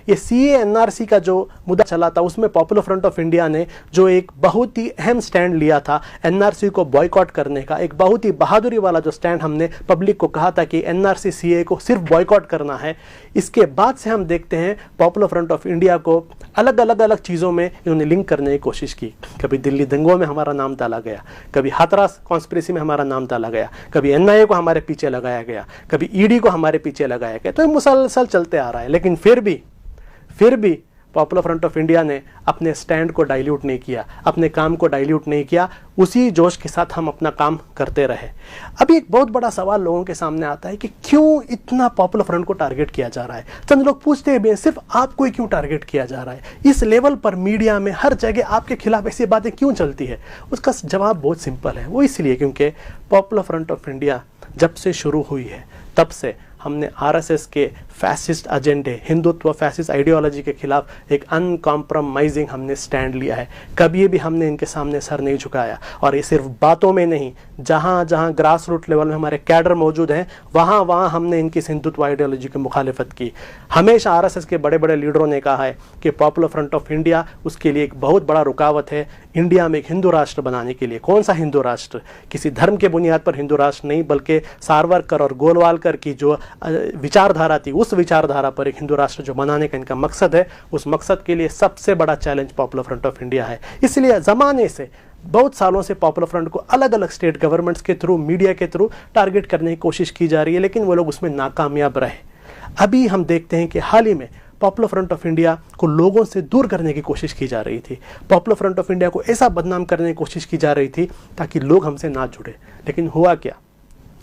ये CA NRC का जो मुद्दा चला था उसमें पॉपुलर फ्रंट ऑफ इंडिया ने जो एक बहुत ही अहम स्टैंड लिया था एनआरसी को बॉयकॉट करने का, एक बहुत ही बहादुरी वाला जो स्टैंड हमने पब्लिक को कहा था कि एनआरसी सीए को सिर्फ बॉयकॉट करना है, इसके बाद से हम देखते हैं पॉपुलर फ्रंट ऑफ इंडिया को अलग अलग चीज़ों में इन्होंने लिंक करने की कोशिश की। कभी दिल्ली दंगों में हमारा नाम डाला गया, कभी हाथरस कॉन्स्पिरेसी में हमारा नाम डाला गया, कभी एनआईए को हमारे पीछे लगाया गया, कभी ईडी को हमारे पीछे लगाया गया। तो ये मुसलसल चलते आ रहा है, लेकिन फिर भी पॉपुलर फ्रंट ऑफ इंडिया ने अपने स्टैंड को डाइल्यूट नहीं किया, अपने काम को डाइल्यूट नहीं किया, उसी जोश के साथ हम अपना काम करते रहे। अभी एक बहुत बड़ा सवाल लोगों के सामने आता है कि क्यों इतना पॉपुलर फ्रंट को टारगेट किया जा रहा है। चंद लोग पूछते हैं भी सिर्फ आपको ही क्यों टारगेट किया जा रहा है, इस लेवल पर मीडिया में हर जगह आपके खिलाफ ऐसी बातें क्यों चलती है। उसका जवाब बहुत सिंपल है, वो इसलिए क्योंकि पॉपुलर फ्रंट ऑफ इंडिया जब से शुरू हुई है तब से हमने आरएसएस के फैसिस्ट एजेंडे, हिंदुत्व फैसिस्ट आइडियोलॉजी के खिलाफ एक अनकॉम्प्रोमाइजिंग हमने स्टैंड लिया है। कभी भी हमने इनके सामने सर नहीं झुकाया, और ये सिर्फ बातों में नहीं, जहाँ जहाँ ग्रास रूट लेवल में हमारे कैडर मौजूद हैं वहाँ वहाँ हमने इनकी हिंदुत्व आइडियोलॉजी की मुखालिफत की। हमेशा आरएसएस के बड़े बड़े लीडरों ने कहा है कि पॉपुलर फ्रंट ऑफ इंडिया उसके लिए एक बहुत बड़ा रुकावट है इंडिया में एक हिंदू राष्ट्र बनाने के लिए। कौन सा हिंदू राष्ट्र? किसी धर्म के बुनियाद पर हिंदू राष्ट्र नहीं, बल्कि सावरकर और गोलवालकर की जो विचारधारा थी उस विचारधारा पर एक हिंदू राष्ट्र जो बनाने का इनका मकसद है, उस मकसद के लिए सबसे बड़ा challenge popular front of India है। इसलिए ज़माने से बहुत सालों से पॉपुलर फ्रंट को अलग अलग स्टेट गवर्नमेंट्स के थ्रू, मीडिया के थ्रू टारगेट करने की कोशिश की जा रही है, लेकिन वो लोग उसमें नाकामयाब रहे। अभी हम देखते हैं कि हाल ही में पॉपुलर फ्रंट ऑफ इंडिया को लोगों से दूर करने की कोशिश की जा रही थी। पॉपुलर फ्रंट ऑफ इंडिया को ऐसा बदनाम करने की कोशिश की जा रही थी ताकि लोग हमसे ना जुड़े। लेकिन हुआ क्या?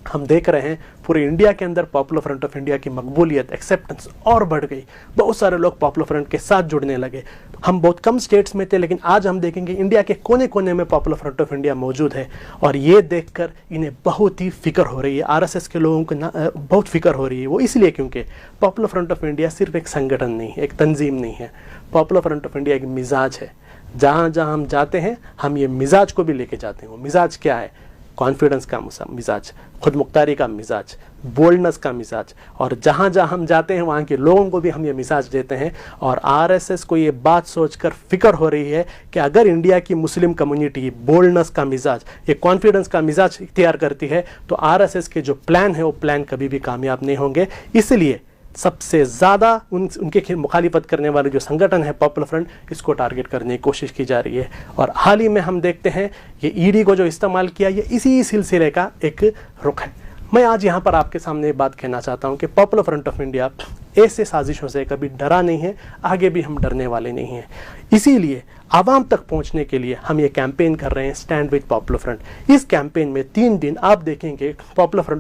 हम देख रहे हैं पूरे इंडिया के अंदर पॉपुलर फ्रंट ऑफ इंडिया की मकबूलियत, एक्सेप्टेंस और बढ़ गई। बहुत सारे लोग पॉपुलर फ्रंट के साथ जुड़ने लगे। हम बहुत कम स्टेट्स में थे, लेकिन आज हम देखेंगे इंडिया के कोने कोने में पॉपुलर फ्रंट ऑफ इंडिया मौजूद है। और ये देखकर इन्हें बहुत ही फिक्र हो रही है, आरएसएस के लोगों को बहुत फिक्र हो रही है। वो इसलिए क्योंकि पॉपुलर फ्रंट ऑफ इंडिया सिर्फ एक संगठन नहीं है, एक तंजीम नहीं है। पॉपुलर फ्रंट ऑफ इंडिया एक मिजाज है। जहाँ जहाँ हम जाते हैं हम ये मिजाज को भी लेके जाते हैं। वो मिजाज क्या है? कॉन्फिडेंस का मिजाज, खुद मुख्तारी का मिजाज, बोल्डनेस का मिजाज। और जहाँ जहाँ हम जाते हैं वहाँ के लोगों को भी हम ये मिजाज देते हैं। और आरएसएस को ये बात सोचकर फिक्र हो रही है कि अगर इंडिया की मुस्लिम कम्युनिटी बोल्डनेस का मिजाज, ये कॉन्फिडेंस का मिजाज इख्तियार करती है तो आरएसएस के जो प्लान है वो प्लान कभी भी कामयाब नहीं होंगे। इसलिए सबसे ज़्यादा उनके मुखालिफत करने वाले जो संगठन है पॉपुलर फ्रंट, इसको टारगेट करने की कोशिश की जा रही है। और हाल ही में हम देखते हैं ये ईडी को जो इस्तेमाल किया, ये इसी सिलसिले का एक रुख है। मैं आज यहाँ पर आपके सामने ये बात कहना चाहता हूँ कि पॉपुलर फ्रंट ऑफ इंडिया ऐसे साजिशों से कभी डरा नहीं है, आगे भी हम डरने वाले नहीं हैं। इसीलिए आवाम तक पहुँचने के लिए हम ये कैंपेन कर रहे हैं, स्टैंड विद पॉपुलर फ्रंट। इस कैंपेन में 3 दिन आप देखेंगे पॉपुलर फ्रंट